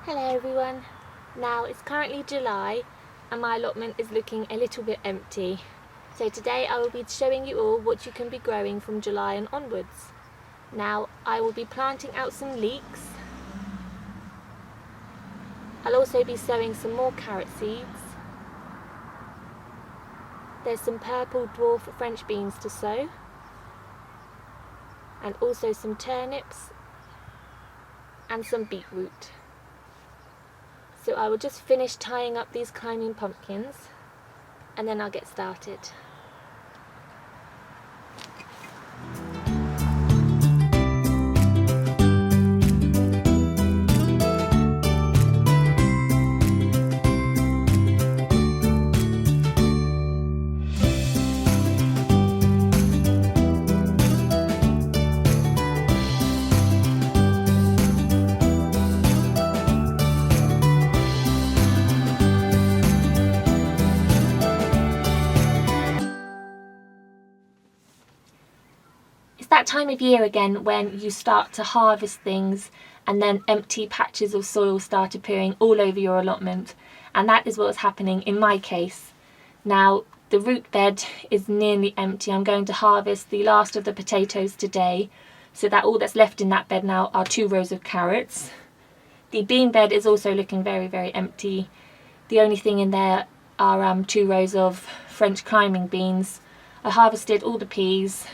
Hello everyone. Now it's currently July and my allotment is looking a little bit empty. So today I will be showing you all what you can be growing from July and onwards. Now I will be planting out some leeks. I'll also be sowing some more carrot seeds. There's some purple dwarf French beans to sow. And also some turnips and some beetroot. So I will just finish tying up these climbing pumpkins and then I'll get started. That time of year again when you start to harvest things and then empty patches of soil start appearing all over your allotment, and that is what's happening in my case. Now the root bed is nearly empty. I'm going to harvest the last of the potatoes today, so that all that's left in that bed now are 2 rows of carrots. The bean bed is also looking very empty. The only thing in there are 2 rows of French climbing beans. I harvested all the peas.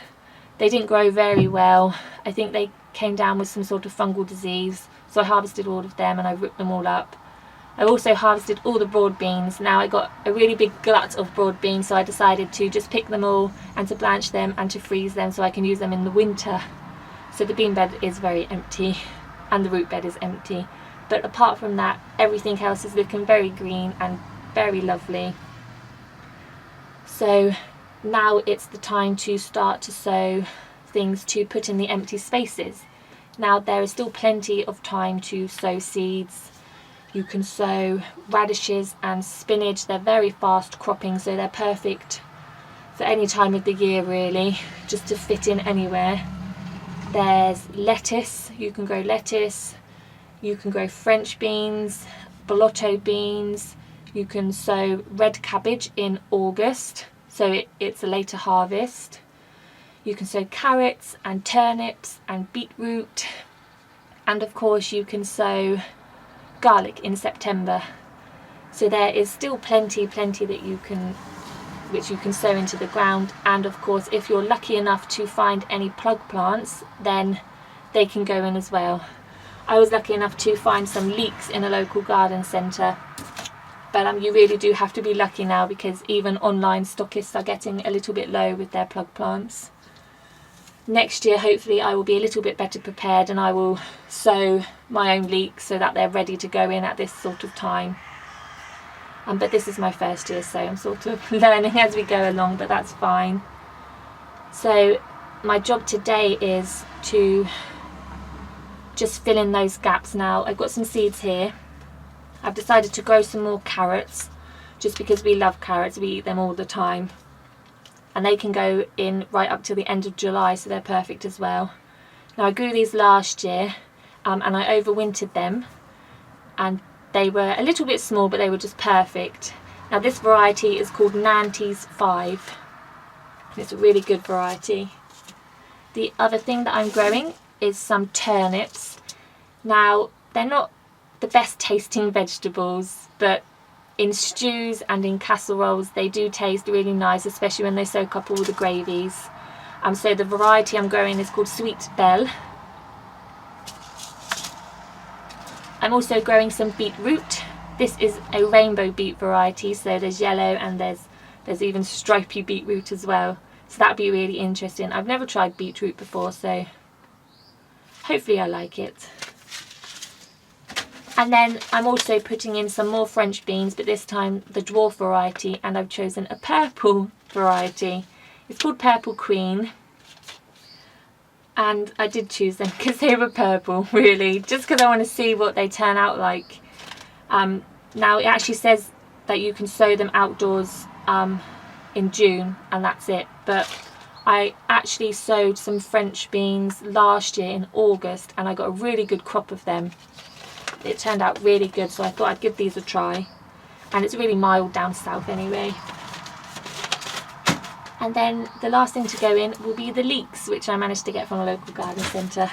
They didn't grow very well. I think they came down with some sort of fungal disease, so I harvested all of them and I ripped them all up. I also harvested all the broad beans. Now I got a really big glut of broad beans, so I decided to just pick them all and to blanch them and to freeze them so I can use them in the winter. So the bean bed is very empty and the root bed is empty. But apart from that, everything else is looking very green and very lovely. So now it's the time to start to sow things to put in the empty spaces. Now there is still plenty of time to sow seeds. You can sow radishes and spinach. They're very fast cropping, so they're perfect for any time of the year really, just to fit in anywhere. There's lettuce. You can grow lettuce. You can grow French beans, bolotto beans. You can sow red cabbage in August, so it's a later harvest. You can sow carrots and turnips and beetroot, and of course you can sow garlic in September. So there is still plenty that you can sow into the ground, and of course if you're lucky enough to find any plug plants, then they can go in as well. I was lucky enough to find some leeks in a local garden centre. But you really do have to be lucky now, because even online stockists are getting a little bit low with their plug plants. Next year hopefully I will be a little bit better prepared and I will sow my own leeks so that they're ready to go in at this sort of time. But this is my first year, so I'm sort of learning as we go along, but that's fine. So my job today is to just fill in those gaps now. I've got some seeds here. I've decided to grow some more carrots just because we love carrots, we eat them all the time, and they can go in right up till the end of July, so they're perfect as well. Now I grew these last year and I overwintered them, and they were a little bit small but they were just perfect. Now this variety is called Nantes 5 and it's a really good variety. The other thing that I'm growing is some turnips. Now they're not the best tasting vegetables, but in stews and in casseroles they do taste really nice, especially when they soak up all the gravies. So the variety I'm growing is called Sweet Belle. I'm also growing some beetroot. This is a rainbow beet variety, so there's yellow and there's even stripy beetroot as well, so that'd be really interesting. I've never tried beetroot before, so hopefully I like it. And then I'm also putting in some more French beans, but this time the dwarf variety, and I've chosen a purple variety. It's called Purple Queen. And I did choose them because they were purple, really, just because I want to see what they turn out like. Now it actually says that you can sow them outdoors in June, and that's it. But I actually sowed some French beans last year in August and I got a really good crop of them. it turned out really good, so I thought I'd give these a try. And it's really mild down south anyway. And then the last thing to go in will be the leeks, which I managed to get from a local garden centre.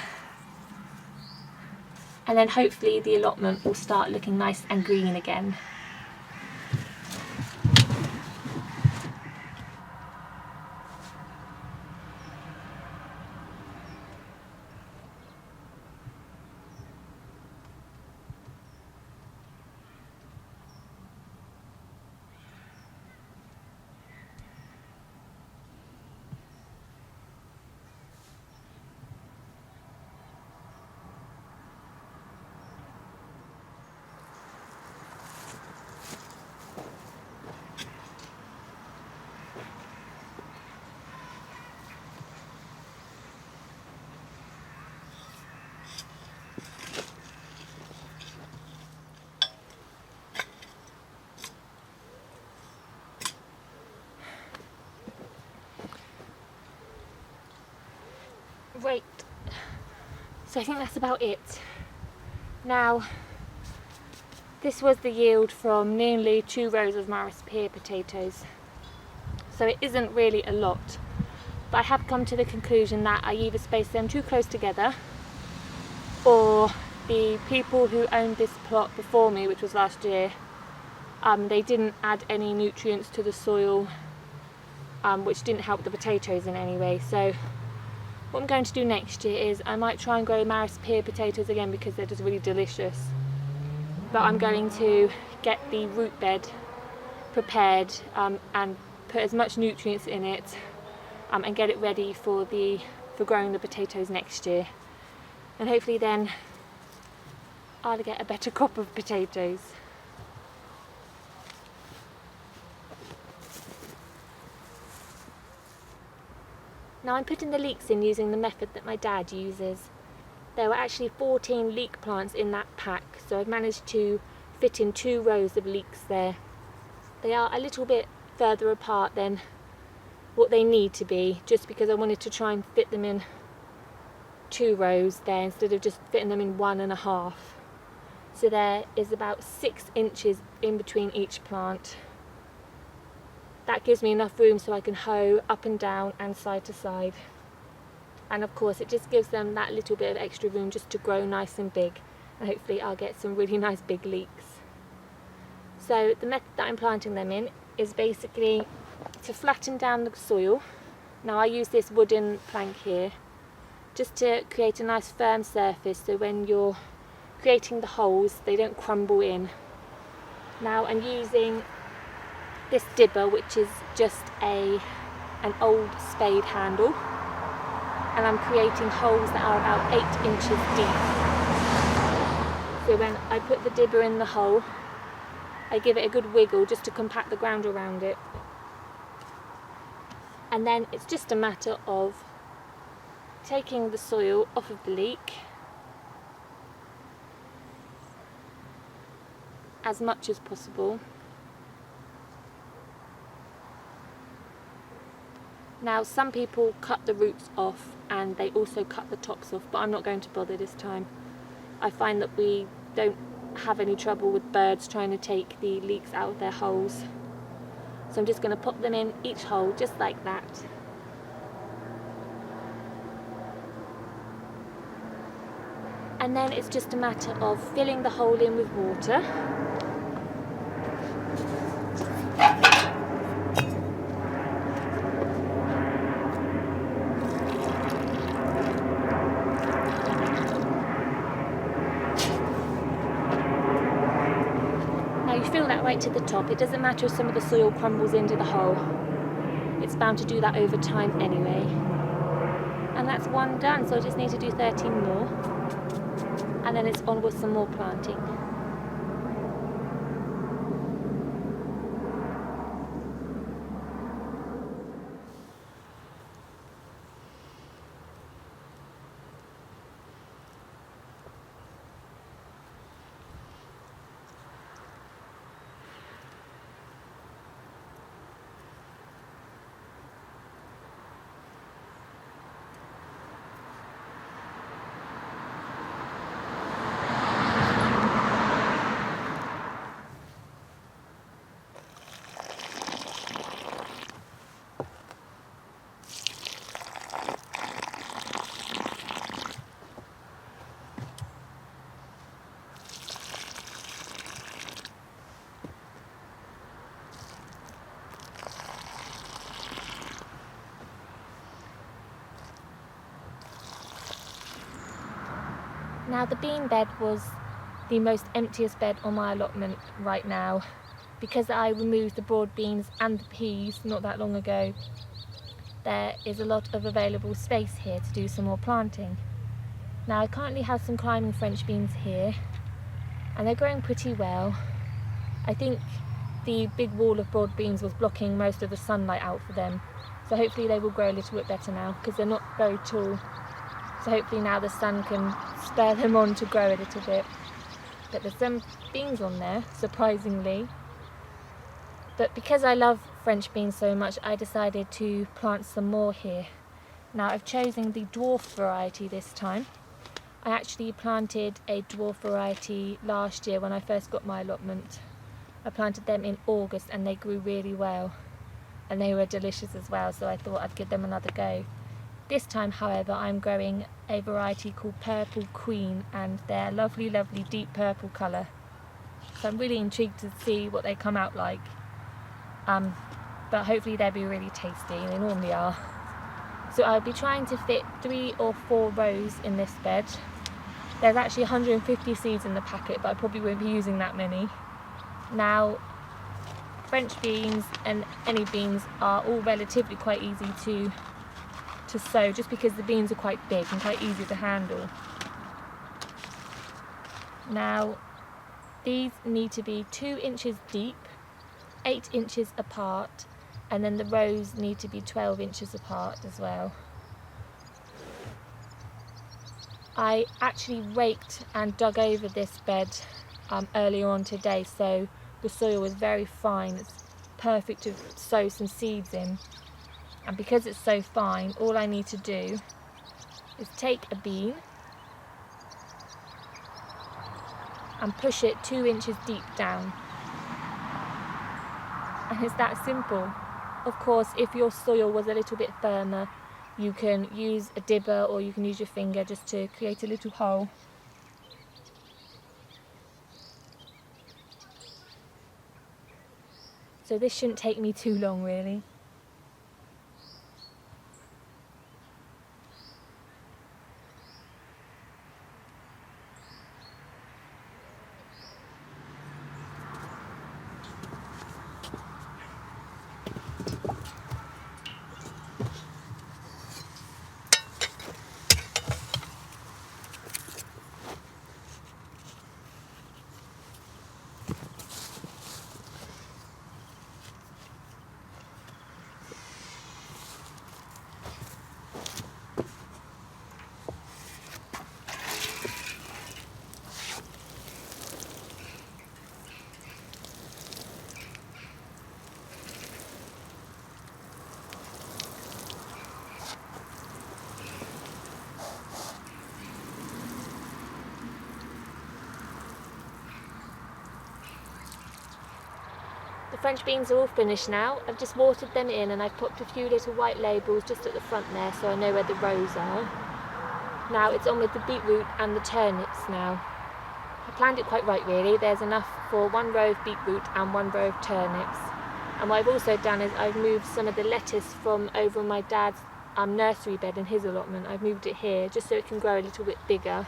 And then hopefully the allotment will start looking nice and green again. Right, so I think that's about it. Now, this was the yield from nearly 2 rows of Maris pear potatoes, so it isn't really a lot, but I have come to the conclusion that I either spaced them too close together, or the people who owned this plot before me, which was last year, they didn't add any nutrients to the soil, which didn't help the potatoes in any way. So what I'm going to do next year is I might try and grow Maris pear potatoes again because they're just really delicious. But I'm going to get the root bed prepared and put as much nutrients in it and get it ready for growing the potatoes next year. And hopefully then I'll get a better crop of potatoes. Now I'm putting the leeks in using the method that my dad uses. There were actually 14 leek plants in that pack, so I've managed to fit in 2 rows of leeks there. They are a little bit further apart than what they need to be, just because I wanted to try and fit them in 2 rows there instead of just fitting them in 1.5. So there is about 6 inches in between each plant. That gives me enough room so I can hoe up and down and side to side. And of course it just gives them that little bit of extra room just to grow nice and big, and hopefully I'll get some really nice big leeks. So the method that I'm planting them in is basically to flatten down the soil. Now I use this wooden plank here just to create a nice firm surface, so when you're creating the holes they don't crumble in. Now I'm using this dibber, which is just an old spade handle, and I'm creating holes that are about 8 inches deep. So when I put the dibber in the hole, I give it a good wiggle just to compact the ground around it. And then it's just a matter of taking the soil off of the leek as much as possible. Now some people cut the roots off and they also cut the tops off, but I'm not going to bother this time. I find that we don't have any trouble with birds trying to take the leeks out of their holes. So I'm just going to pop them in each hole just like that. And then it's just a matter of filling the hole in with water. Fill that right to the top. It doesn't matter if some of the soil crumbles into the hole. It's bound to do that over time anyway. And that's 1 done, so I just need to do 13 more. And then it's on with some more planting. Now the bean bed was the most emptiest bed on my allotment right now. Because I removed the broad beans and the peas not that long ago, there is a lot of available space here to do some more planting. Now I currently have some climbing French beans here, and they're growing pretty well. I think the big wall of broad beans was blocking most of the sunlight out for them, so hopefully they will grow a little bit better now, because they're not very tall. So hopefully now the sun can spur them on to grow a little bit. But there's some beans on there, surprisingly. But because I love French beans so much, I decided to plant some more here. Now I've chosen the dwarf variety this time. I actually planted a dwarf variety last year when I first got my allotment. I planted them in August and they grew really well. And they were delicious as well, so I thought I'd give them another go. This time, however, I'm growing a variety called Purple Queen, and they're lovely, lovely deep purple colour. So I'm really intrigued to see what they come out like. But hopefully they'll be really tasty, and they normally are. So I'll be trying to fit 3 or 4 rows in this bed. There's actually 150 seeds in the packet, but I probably won't be using that many. Now, French beans and any beans are all relatively quite easy to sow, just because the beans are quite big and quite easy to handle. Now, these need to be 2 inches deep, 8 inches apart, and then the rows need to be 12 inches apart as well. I actually raked and dug over this bed earlier on today, so the soil was very fine. It's perfect to sow some seeds in. And because it's so fine, all I need to do is take a bean and push it 2 inches deep down. And it's that simple. Of course, if your soil was a little bit firmer, you can use a dibber or you can use your finger just to create a little hole. So this shouldn't take me too long, really. The French beans are all finished now. I've just watered them in and I've popped a few little white labels just at the front there so I know where the rows are. Now it's on with the beetroot and the turnips now. I planned it quite right really. There's enough for 1 row of beetroot and 1 row of turnips. And what I've also done is I've moved some of the lettuce from over on my dad's nursery bed in his allotment. I've moved it here just so it can grow a little bit bigger.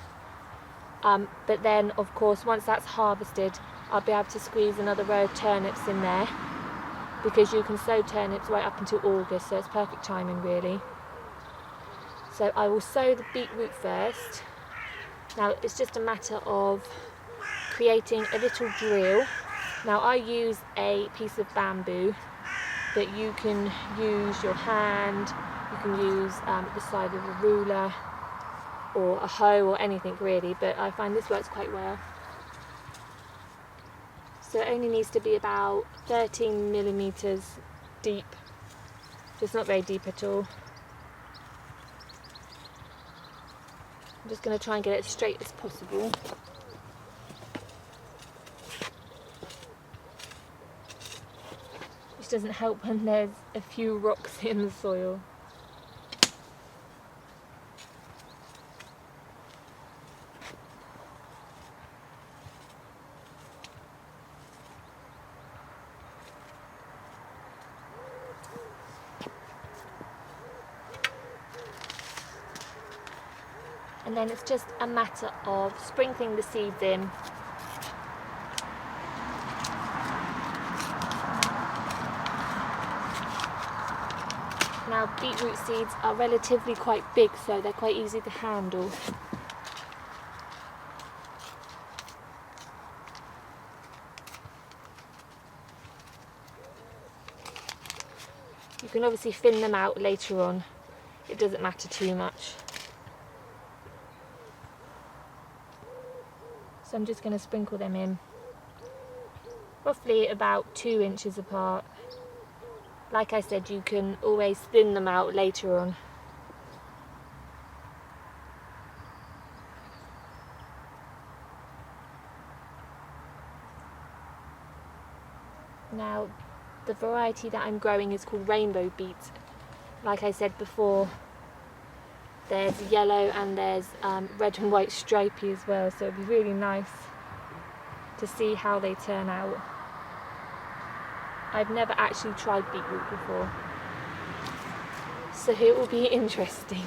But then of course once that's harvested, I'll be able to squeeze another row of turnips in there, because you can sow turnips right up until August, so it's perfect timing really. So I will sow the beetroot first. Now it's just a matter of creating a little drill. Now I use a piece of bamboo, but you can use your hand, you can use the side of a ruler or a hoe or anything really, but I find this works quite well. So it only needs to be about 13 millimeters deep, so it's not very deep at all. I'm just going to try and get it as straight as possible. Which doesn't help when there's a few rocks in the soil. And then it's just a matter of sprinkling the seeds in. Now beetroot seeds are relatively quite big, so they're quite easy to handle. You can obviously thin them out later on, it doesn't matter too much. So I'm just going to sprinkle them in, roughly about 2 inches apart. Like I said, you can always thin them out later on. Now, the variety that I'm growing is called rainbow beet. Like I said before, there's yellow and there's red and white stripy as well, so it'd be really nice to see how they turn out. I've never actually tried beetroot before, so it will be interesting.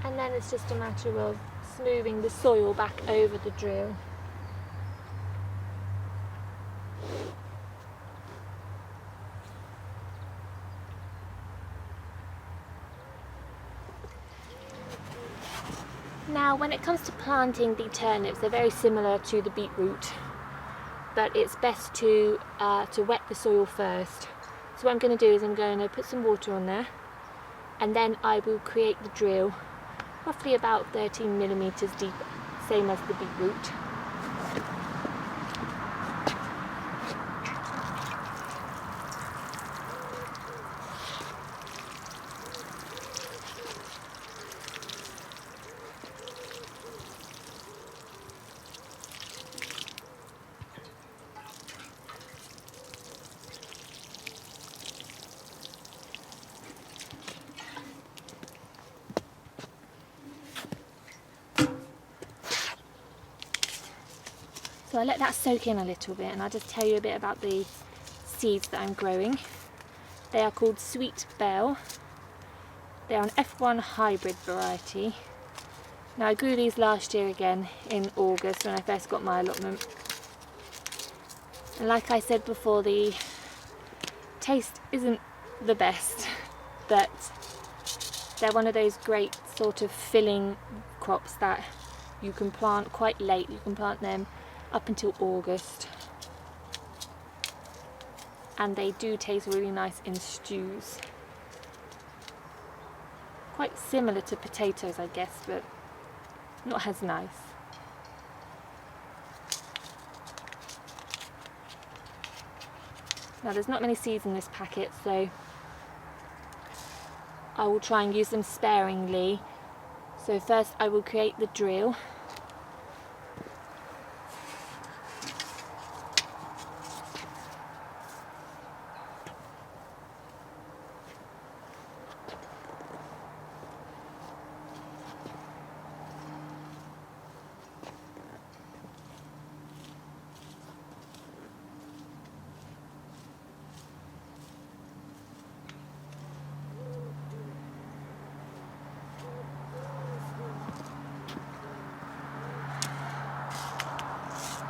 And then it's just a matter of smoothing the soil back over the drill. Now, when it comes to planting the turnips, they're very similar to the beetroot, but it's best to wet the soil first. So what I'm going to do is I'm going to put some water on there, and then I will create the drill, roughly about 13 millimeters deep, same as the beetroot. So I let that soak in a little bit, and I'll just tell you a bit about the seeds that I'm growing. They are called Sweet Bell. They're an F1 hybrid variety. Now I grew these last year again in August when I first got my allotment. And like I said before, the taste isn't the best, but they're one of those great sort of filling crops that you can plant quite late. You can plant them up until August, and they do taste really nice in stews. Quite similar to potatoes, I guess, but not as nice. Now there's not many seeds in this packet, so I will try and use them sparingly. So first I will create the drill.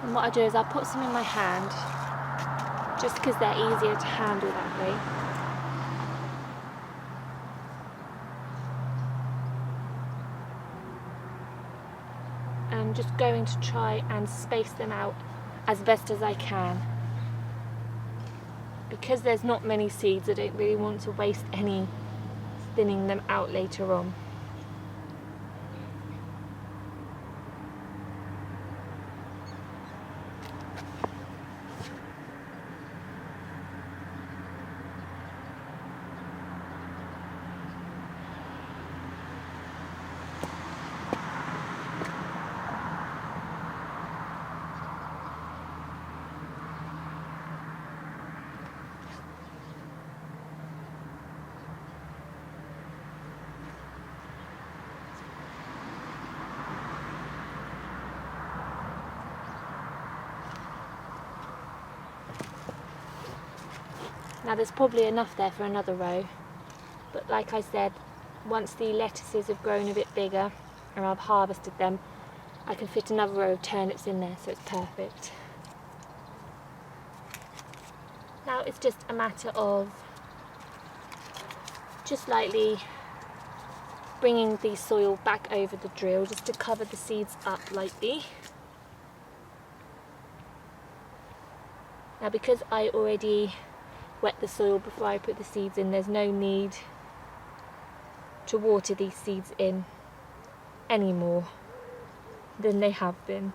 And what I do is I'll put some in my hand, just because they're easier to handle that way. I'm just going to try and space them out as best as I can. Because there's not many seeds, I don't really want to waste any thinning them out later on. Now there's probably enough there for another row, but like I said, once the lettuces have grown a bit bigger and I've harvested them, I can fit another row of turnips in there, so it's perfect. Now it's just a matter of just lightly bringing the soil back over the drill just to cover the seeds up lightly. Now because I already wet the soil before I put the seeds in, there's no need to water these seeds in any more than they have been.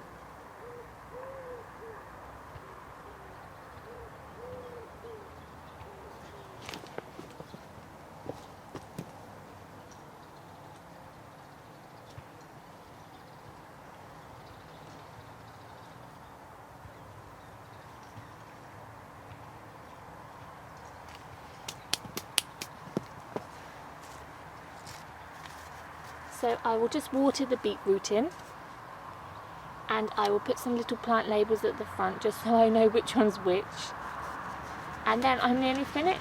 So I will just water the beetroot in, and I will put some little plant labels at the front just so I know which one's which, and then I'm nearly finished.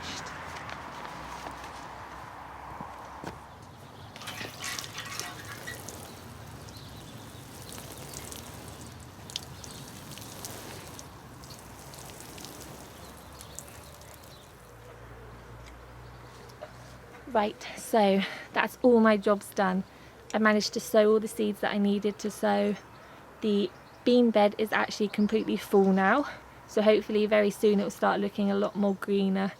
Right, so that's all my jobs done. I managed to sow all the seeds that I needed to sow. The bean bed is actually completely full now, so hopefully very soon it will start looking a lot more greener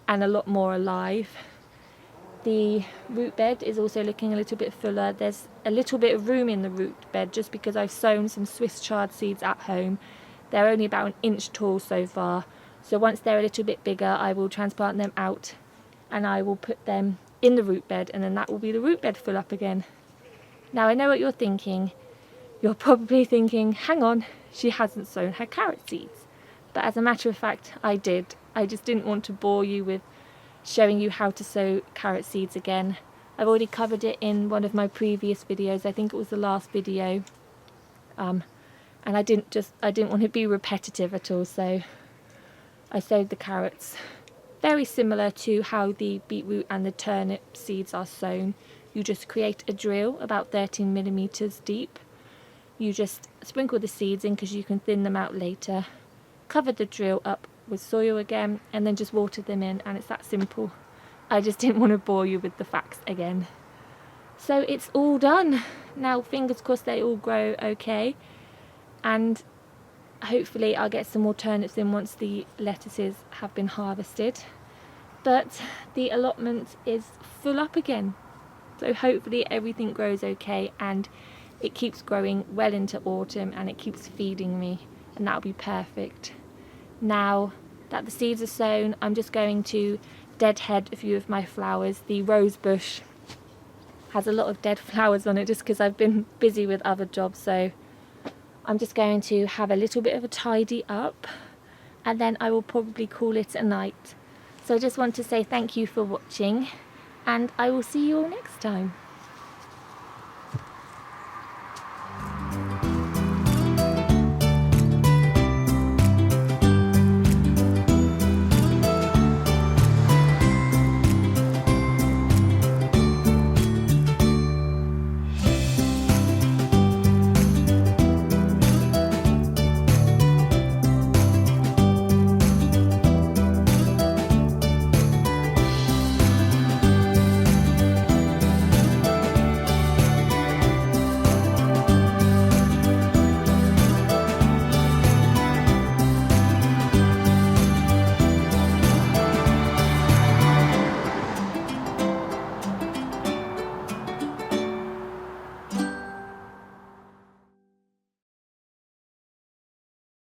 and a lot more alive. The root bed is also looking a little bit fuller. There's a little bit of room in the root bed just because I've sown some Swiss chard seeds at home. They're only about 1 inch tall so far, so once they're a little bit bigger I will transplant them out and I will put them in the root bed, and then that will be the root bed full up again. Now I know what you're thinking. You're probably thinking, hang on, she hasn't sown her carrot seeds. But as a matter of fact, I did. I just didn't want to bore you with showing you how to sow carrot seeds again. I've already covered it in one of my previous videos. I think it was the last video. And I didn't want to be repetitive at all, so I sowed the carrots. Very similar to how the beetroot and the turnip seeds are sown. You just create a drill about 13mm deep. You just sprinkle the seeds in because you can thin them out later. Cover the drill up with soil again and then just water them in, and it's that simple. I just didn't want to bore you with the facts again. So it's all done. Now fingers crossed they all grow okay, and hopefully I'll get some more turnips in once the lettuces have been harvested. But the allotment is full up again. So hopefully everything grows okay and it keeps growing well into autumn and it keeps feeding me, and that'll be perfect. Now that the seeds are sown, I'm just going to deadhead a few of my flowers. The rose bush has a lot of dead flowers on it just because I've been busy with other jobs, so I'm just going to have a little bit of a tidy up and then I will probably call it a night. So I just want to say thank you for watching, and I will see you all next time.